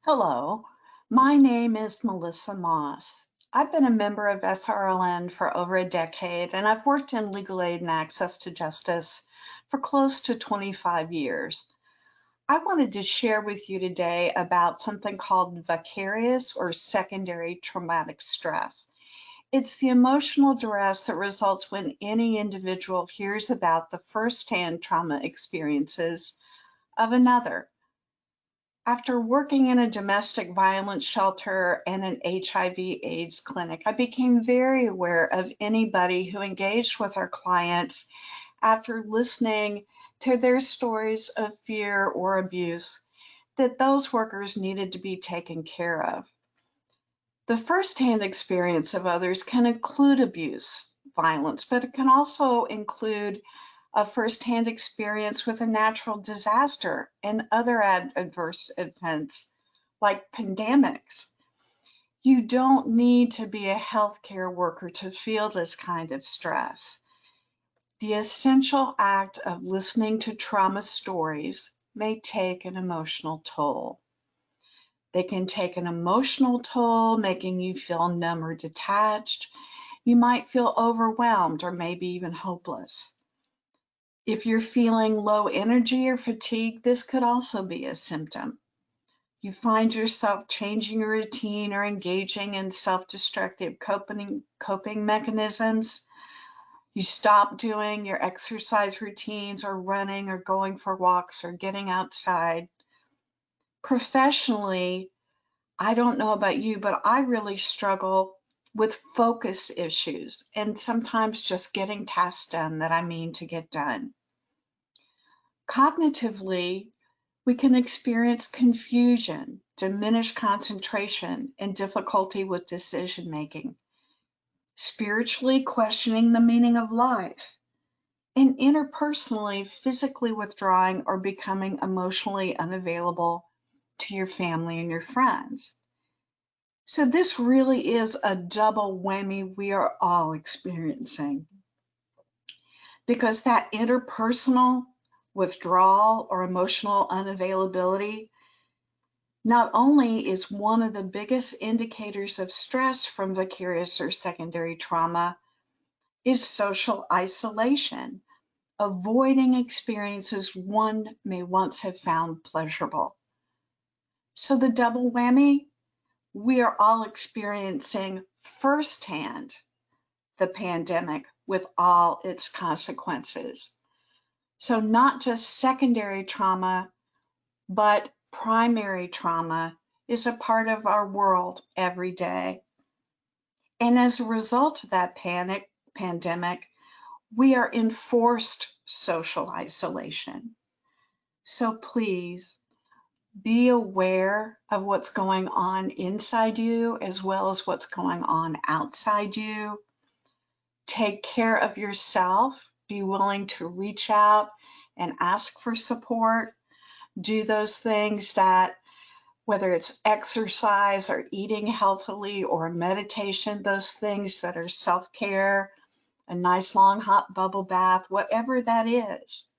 Hello, my name is Melissa Moss. I've been a member of SRLN for over a decade, and I've worked in legal aid and access to justice for close to 25 years. I wanted to share with you today about something called vicarious or secondary traumatic stress. It's the emotional duress that results when any individual hears about the firsthand trauma experiences of another. After working in a domestic violence shelter and an HIV/AIDS clinic, I became very aware of anybody who engaged with our clients after listening to their stories of fear or abuse, that those workers needed to be taken care of. The firsthand experience of others can include abuse, violence, but it can also include a firsthand experience with a natural disaster and other adverse events like pandemics. You don't need to be a healthcare worker to feel this kind of stress. The essential act of listening to trauma stories may take an emotional toll. They can take an emotional toll, making you feel numb or detached. You might feel overwhelmed or maybe even hopeless. If you're feeling low energy or fatigue, this could also be a symptom. You find yourself changing your routine or engaging in self-destructive coping mechanisms. You stop doing your exercise routines or running or going for walks or getting outside. Professionally, I don't know about you, but I really struggle with focus issues and sometimes just getting tasks done that I mean to get done. Cognitively, we can experience confusion, diminished concentration, and difficulty with decision making. Spiritually, questioning the meaning of life. And interpersonally, physically withdrawing or becoming emotionally unavailable to your family and your friends. So this really is a double whammy we are all experiencing, because that interpersonal withdrawal or emotional unavailability not only is one of the biggest indicators of stress from vicarious or secondary trauma, is social isolation, avoiding experiences one may once have found pleasurable. So the double whammy, we are all experiencing firsthand the pandemic with all its consequences. So not just secondary trauma, but primary trauma is a part of our world every day. And as a result of that pandemic, we are in forced social isolation. So please be aware of what's going on inside you as well as what's going on outside you. Take care of yourself. Be willing to reach out and ask for support. Do those things that, whether it's exercise or eating healthily or meditation, those things that are self-care, a nice long hot bubble bath, whatever that is.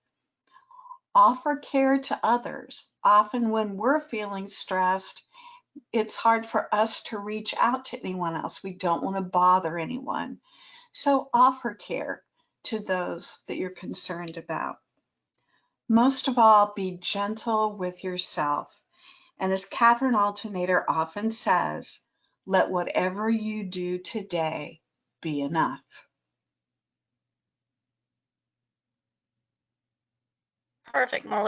Offer care to others. Often when we're feeling stressed, it's hard for us to reach out to anyone else. We don't want to bother anyone. So offer care to those that you're concerned about. Most of all, be gentle with yourself. And as Catherine Alternator often says, let whatever you do today be enough. Perfect, Melissa.